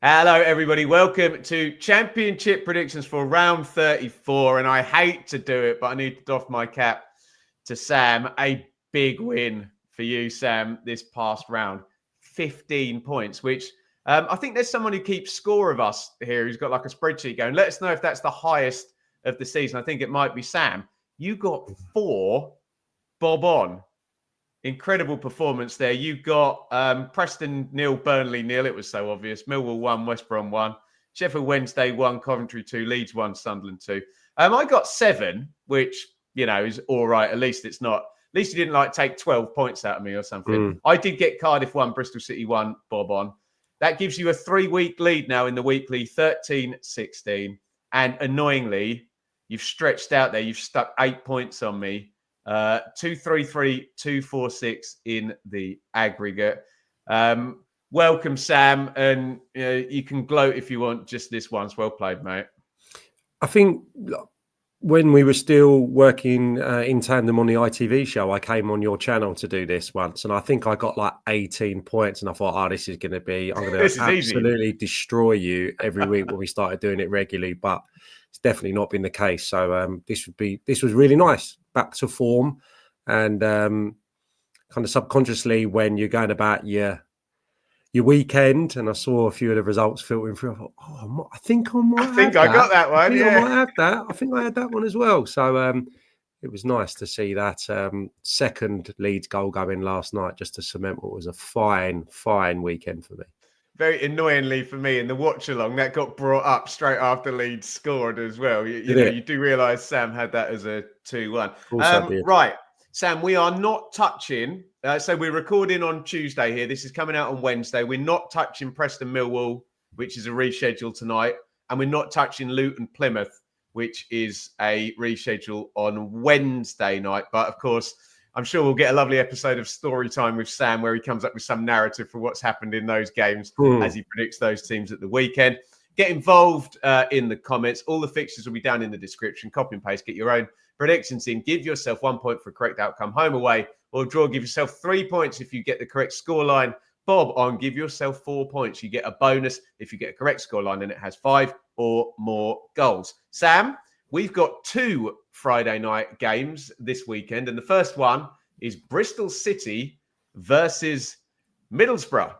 Hello, everybody. Welcome to Championship predictions for round 34. And I hate to do it, but I need to doff my cap to Sam. A big win for you, Sam, this past round. 15 points, which I think there's someone who keeps score of us here who's got like a spreadsheet going. Let us know if that's the highest of the season. I think it might be Sam. You got 4 bob on. Incredible performance there. You got Preston 0, Burnley 0. It was so obvious. Millwall 1, West Brom 1. Sheffield Wednesday 1, Coventry 2, Leeds 1, Sunderland 2. I got 7, which, is all right. At least it's not. At least you didn't take 12 points out of me or something. I did get Cardiff 1, Bristol City 1, bob on. That gives you a 3-week lead now in the weekly, 13-16. And annoyingly, you've stretched out there. You've stuck 8 points on me. 233, 246 in the aggregate. Welcome, Sam, and you can gloat if you want just this once. Well played, mate. I think when we were still working in tandem on the ITV show, I came on your channel to do this once, and I think I got 18 points, and I thought, this is going to be, I'm going to absolutely destroy you every week when we started doing it regularly, but it's definitely not been the case. So this was really nice, back to form, and kind of subconsciously when you're going about your weekend, and I saw a few of the results filtering through. I thought, I think I might. I got that one. I might have that. I think I had that one as well. So it was nice to see that second Leeds goal go in last night, just to cement what was a fine weekend for me. Very annoyingly for me in the watch along, that got brought up straight after Leeds scored as well. You do realise Sam had that as a 2-1. Right, Sam, we are not touching. So we're recording on Tuesday here. This is coming out on Wednesday. We're not touching Preston Millwall, which is a reschedule tonight. And we're not touching Luton Plymouth, which is a reschedule on Wednesday night. But of course, I'm sure we'll get a lovely episode of Story Time with Sam where he comes up with some narrative for what's happened in those games as he predicts those teams at the weekend. Get involved in the comments. All the fixtures will be down in the description. Copy and paste. Get your own predictions in. Give yourself 1 point for a correct outcome, home away, or draw. Give yourself 3 points if you get the correct scoreline. Bob on, give yourself 4 points. You get a bonus if you get a correct scoreline and it has 5 or more goals. Sam, we've got 2 Friday night games this weekend, and the first one is Bristol City versus Middlesbrough.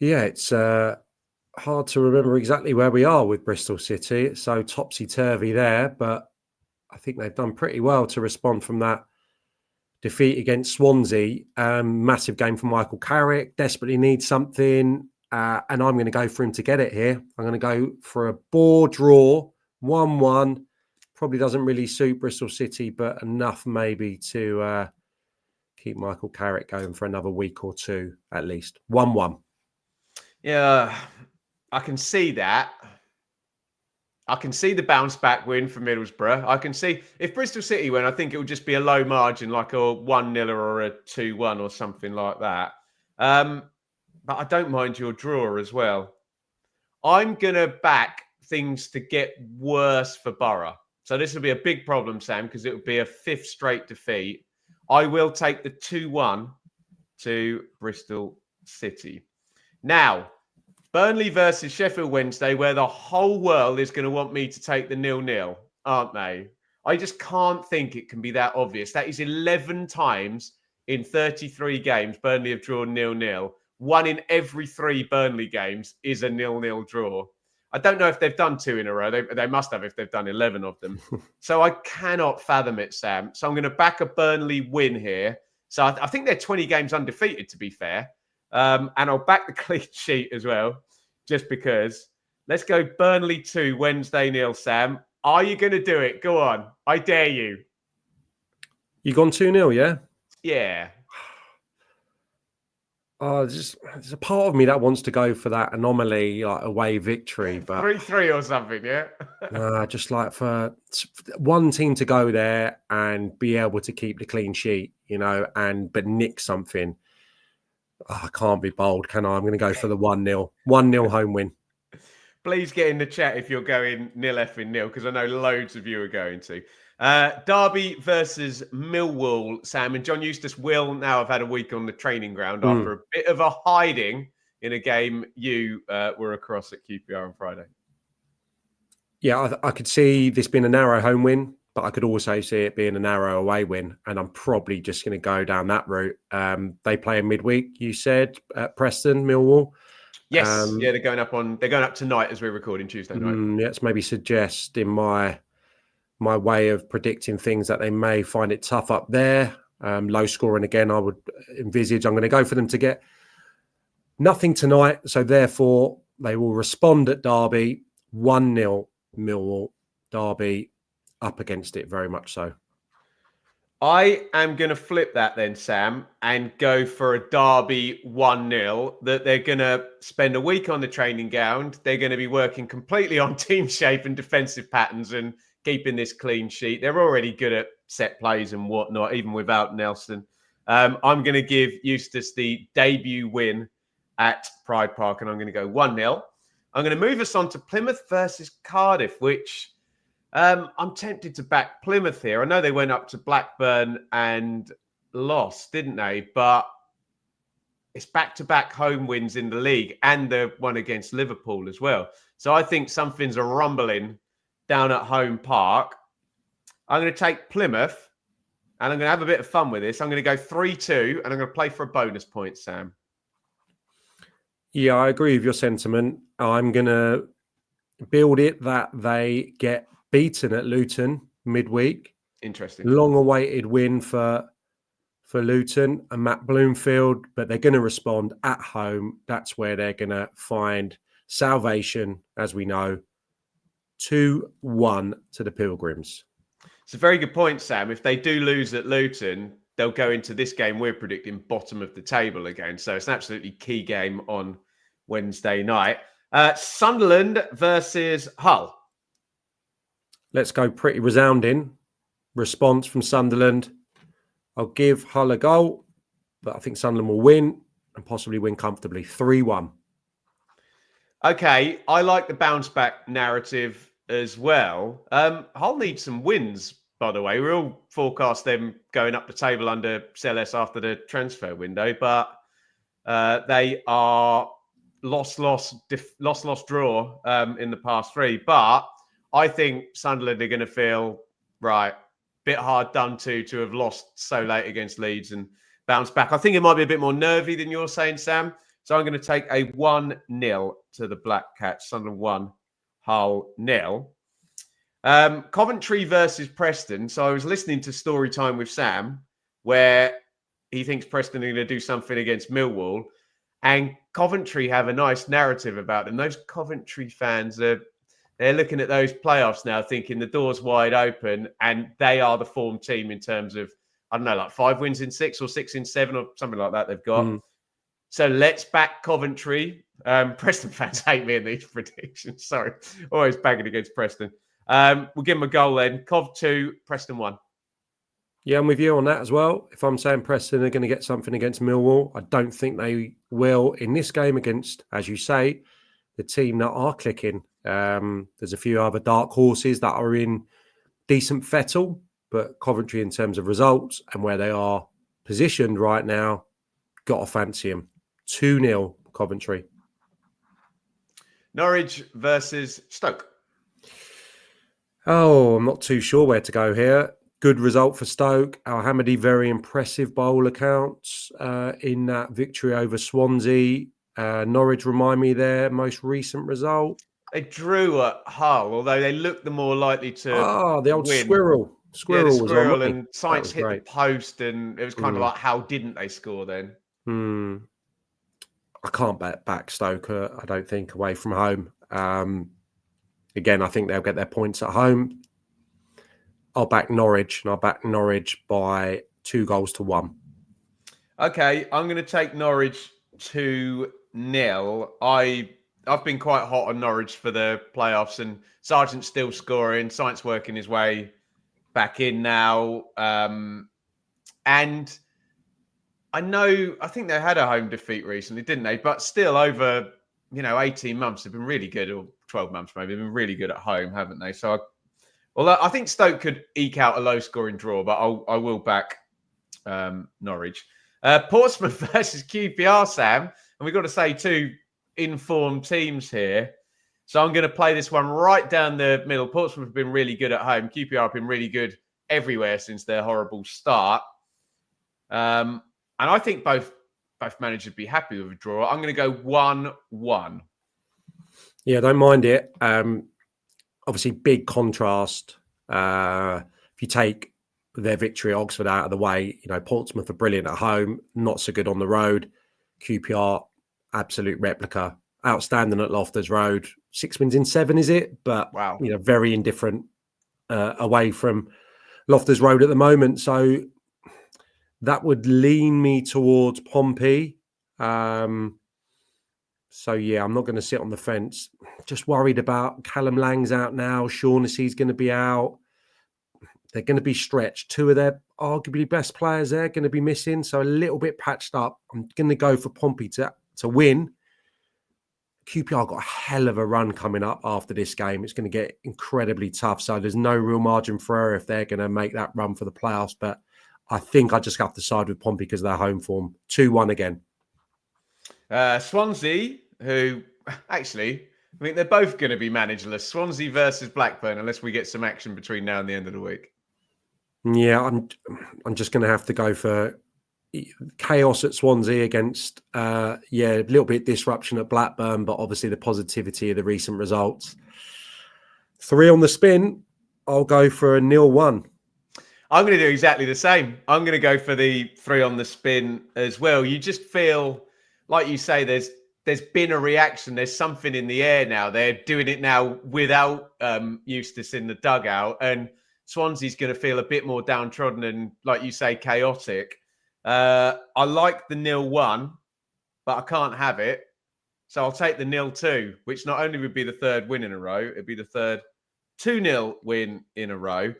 Yeah, it's hard to remember exactly where we are with Bristol City. It's so topsy-turvy there, but I think they've done pretty well to respond from that defeat against Swansea. Massive game for Michael Carrick. Desperately needs something. And I'm going to go for him to get it here. I'm going to go for a bore draw, 1-1. Probably doesn't really suit Bristol City, but enough maybe to keep Michael Carrick going for another week or two at least. 1-1. Yeah, I can see that. I can see the bounce back win for Middlesbrough. I can see if Bristol City win, I think it would just be a low margin, like a 1-0 or a 2-1 or something like that. But I don't mind your draw as well. I'm going to back things to get worse for Borough. So this will be a big problem, Sam, because it would be a 5th straight defeat. I will take the 2-1 to Bristol City. Now, Burnley versus Sheffield Wednesday, where the whole world is going to want me to take the 0-0, aren't they? I just can't think it can be that obvious. That is 11 times in 33 games Burnley have drawn 0-0. 1 in every 3 Burnley games is a 0-0 draw. I don't know if they've done 2 in a row. They must have if they've done 11 of them. So I cannot fathom it, Sam. So I'm going to back a Burnley win here. So I think they're 20 games undefeated, to be fair. And I'll back the clean sheet as well, just because. Let's go Burnley 2, Wednesday 0, Sam. Are you going to do it? Go on. I dare you. You gone 2-0, yeah? Yeah. There's a part of me that wants to go for that anomaly, like away victory, but 3-3 or something, yeah. Just like for one team to go there and be able to keep the clean sheet, but nick something. I can't be bold, can I? I'm going to go for the 1-0, 1-0 home win. Please get in the chat if you're going 0-0, because I know loads of you are going to. Derby versus Millwall, Sam. And John Eustace will now have had a week on the training ground after a bit of a hiding in a game you were across at QPR on Friday. Yeah, I could see this being a narrow home win, but I could also see it being a narrow away win. And I'm probably just going to go down that route. They play in midweek, you said, at Preston, Millwall. Yes, yeah, they're going up tonight as we're recording Tuesday night. Let's maybe suggest in my way of predicting things that they may find it tough up there. Low scoring again, I would envisage. I'm going to go for them to get nothing tonight. So therefore, they will respond at Derby 1-0 Millwall. Derby up against it very much so. I am going to flip that then, Sam, and go for a Derby 1-0, that they're going to spend a week on the training ground. They're going to be working completely on team shape and defensive patterns and keeping this clean sheet. They're already good at set plays and whatnot, even without Nelson. I'm going to give Eustace the debut win at Pride Park, and I'm going to go 1-0. I'm going to move us on to Plymouth versus Cardiff, which I'm tempted to back Plymouth here. I know they went up to Blackburn and lost, didn't they? But it's back-to-back home wins in the league and the one against Liverpool as well. So I think something's a rumbling down at Home Park. I'm going to take Plymouth, and I'm going to have a bit of fun with this. I'm going to go 3-2, and I'm going to play for a bonus point, Sam. Yeah, I agree with your sentiment. I'm going to build it that they get beaten at Luton midweek. Interesting. Long-awaited win for Luton and Matt Bloomfield, but they're going to respond at home. That's where they're going to find salvation, as we know. 2-1 to the Pilgrims. It's a very good point, Sam. If they do lose at Luton, they'll go into this game we're predicting bottom of the table again. So it's an absolutely key game on Wednesday night. Sunderland versus Hull. Let's go pretty resounding response from Sunderland. I'll give Hull a goal, but I think Sunderland will win and possibly win comfortably 3-1. Okay, I like the bounce back narrative as well. Hull needs some wins, by the way. We all forecast them going up the table under Celes after the transfer window, but they are lost, draw in the past three. But I think Sunderland are going to feel, right, bit hard done to have lost so late against Leeds and bounce back. I think it might be a bit more nervy than you're saying, Sam. So I'm going to take a 1-0 to the Black Cats. Sunderland 1, Hull 0. Coventry versus Preston. So I was listening to Story Time with Sam, where he thinks Preston are going to do something against Millwall. And Coventry have a nice narrative about them. Those Coventry fans, they're looking at those playoffs now thinking the door's wide open, and they are the form team in terms of, I don't know, like 5 wins in 6 or 6 in 7 or something like that they've got. So let's back Coventry. Preston fans hate me in these predictions. Sorry. Always bagging against Preston. We'll give them a goal then. Cov 2, Preston 1. Yeah, I'm with you on that as well. If I'm saying Preston are going to get something against Millwall, I don't think they will in this game against, as you say, the team that are clicking. There's a few other dark horses that are in decent fettle, but Coventry in terms of results and where they are positioned right now, got to fancy them. 2-0 Coventry. Norwich versus Stoke. Oh, I'm not too sure where to go here. Good result for Stoke. Al Hamady, very impressive by all accounts in that victory over Swansea. Norwich, remind me their most recent result. They drew at Hull, although they looked the more likely to the old win. squirrel. Yeah, the Was squirrel, on and Science hit great. the post, and it was kind of like, how didn't they score then? I can't back Stoke, I don't think, away from home. Again, I think they'll get their points at home. I'll back Norwich, and I'll back Norwich by 2-1. Okay, I'm going to take Norwich 2-0. I've been quite hot on Norwich for the playoffs, and Sargent's still scoring. Science working his way back in now. And I think they had a home defeat recently, didn't they? But still over, 18 months, they've been really good, or 12 months maybe, they've been really good at home, haven't they? So Although I think Stoke could eke out a low-scoring draw, but I will back Norwich. Portsmouth versus QPR, Sam. And we've got to say two informed teams here. So I'm going to play this one right down the middle. Portsmouth have been really good at home. QPR have been really good everywhere since their horrible start. And I think both managers would be happy with a draw. I'm going to go 1-1. Yeah, don't mind it. Obviously, big contrast. If you take their victory at Oxford out of the way, Portsmouth are brilliant at home, not so good on the road. QPR, absolute replica, outstanding at Loftus Road. 6 wins in 7, is it? But wow, very indifferent away from Loftus Road at the moment. So that would lean me towards Pompey. So, yeah, I'm not going to sit on the fence. Just worried about Callum Lang's out now. Shaughnessy's going to be out. They're going to be stretched. 2 of their arguably best players there are going to be missing. So a little bit patched up. I'm going to go for Pompey to win. QPR got a hell of a run coming up after this game. It's going to get incredibly tough. So there's no real margin for error if they're going to make that run for the playoffs. But I think I just have to side with Pompey because of their home form. 2-1 again. Swansea, who actually, I mean, they're both going to be managerless. Swansea versus Blackburn, unless we get some action between now and the end of the week. Yeah, I'm just going to have to go for chaos at Swansea against, a little bit disruption at Blackburn, but obviously the positivity of the recent results. 3 on the spin. I'll go for a 0-1. I'm going to do exactly the same. I'm going to go for the 3 on the spin as well. You just feel, like you say, there's been a reaction. There's something in the air now. They're doing it now without Eustace in the dugout. And Swansea's going to feel a bit more downtrodden and, like you say, chaotic. I like the 0-1, but I can't have it. So I'll take the 0-2, which not only would be the 3rd win in a row, it'd be the 3rd 2-0 win in a row.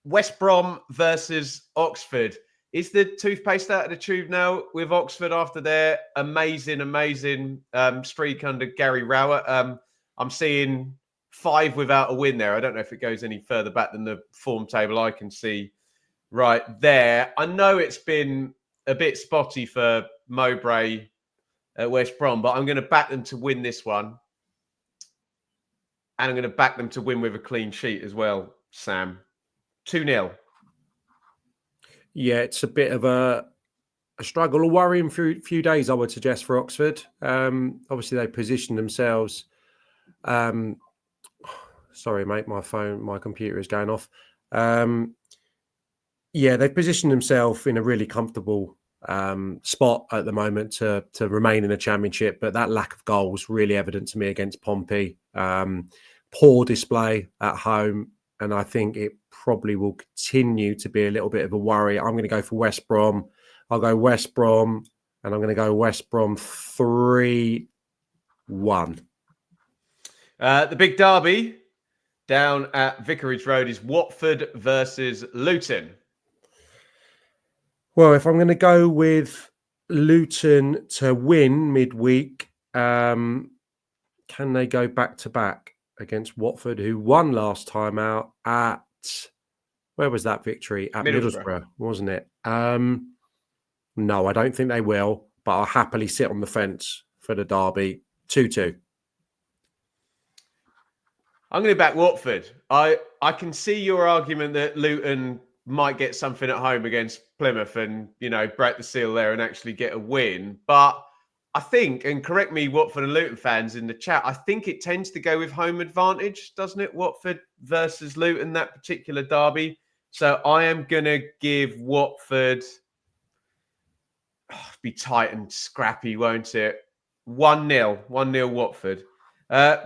West Brom versus Oxford. Is the toothpaste out of the tube now with Oxford after their amazing streak under Gary Rowett? I'm seeing 5 without a win there. I don't know if it goes any further back than the form table I can see right there. I know it's been a bit spotty for Mowbray at West Brom, but I'm going to back them to win this one. And I'm going to back them to win with a clean sheet as well, Sam. 2-0. Yeah, it's a bit of a struggle, a worrying few days, I would suggest, for Oxford. Obviously, they positioned themselves. Sorry, mate, my computer is going off. They've positioned themselves in a really comfortable spot at the moment to remain in the Championship, but that lack of goals really evident to me against Pompey. Poor display at home, and I think it probably will continue to be a little bit of a worry. I'm going to go for West Brom. I'll go West Brom, and I'm going to go West Brom 3-1. The big derby down at Vicarage Road is Watford versus Luton. Well, if I'm going to go with Luton to win midweek, can they go back-to-back against Watford, who won last time out at... Where was that victory? At Middlesbrough, wasn't it? No, I don't think they will, but I'll happily sit on the fence for the derby. 2-2. I'm going to back Watford. I can see your argument that Luton might get something at home against Plymouth and, break the seal there and actually get a win. But I think, and correct me, Watford and Luton fans in the chat, I think it tends to go with home advantage, doesn't it? Watford versus Luton, that particular derby. So I am going to give Watford... be tight and scrappy, won't it? 1-0. 1-0 Watford.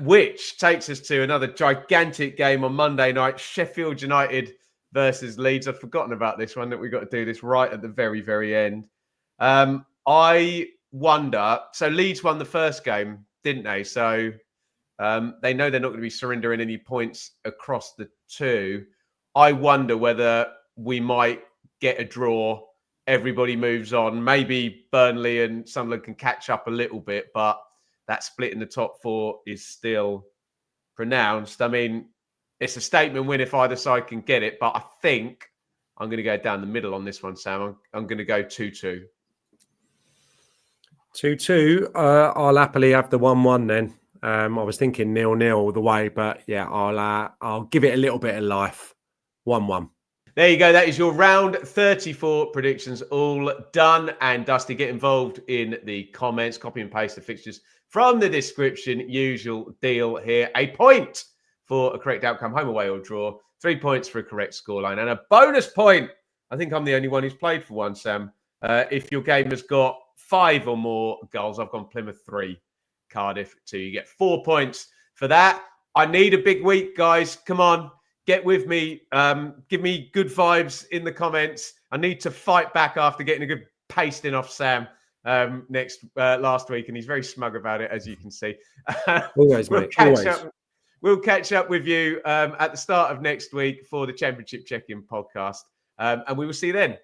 Which takes us to another gigantic game on Monday night. Sheffield United versus Leeds. I've forgotten about this one, that we've got to do this right at the very, very end. I wonder... So Leeds won the first game, didn't they? So they know they're not going to be surrendering any points across the 2. I wonder whether we might get a draw. Everybody moves on. Maybe Burnley and Sunderland can catch up a little bit, but that split in the top 4 is still pronounced. I mean, it's a statement win if either side can get it. But I think I'm going to go down the middle on this one, Sam. I'm going to go 2-2. 2-2. I'll happily have the 1-1 then. I was thinking 0-0 all the way, but yeah, I'll give it a little bit of life. 1-1. There you go. That is your round 34 predictions all done. And Dusty, get involved in the comments. Copy and paste the fixtures from the description. Usual deal here. A point for a correct outcome, home, away, or draw. 3 points for a correct scoreline. And a bonus point. I think I'm the only one who's played for one, Sam. If your game has got 5 or more goals, I've gone Plymouth 3, Cardiff 2. You get 4 points for that. I need a big week, guys. Come on. Get with me. Give me good vibes in the comments. I need to fight back after getting a good pasting off Sam last week, and he's very smug about it, as you can see. Always, mate. Always. We'll catch up with you at the start of next week for the Championship Check-In podcast, and we will see you then.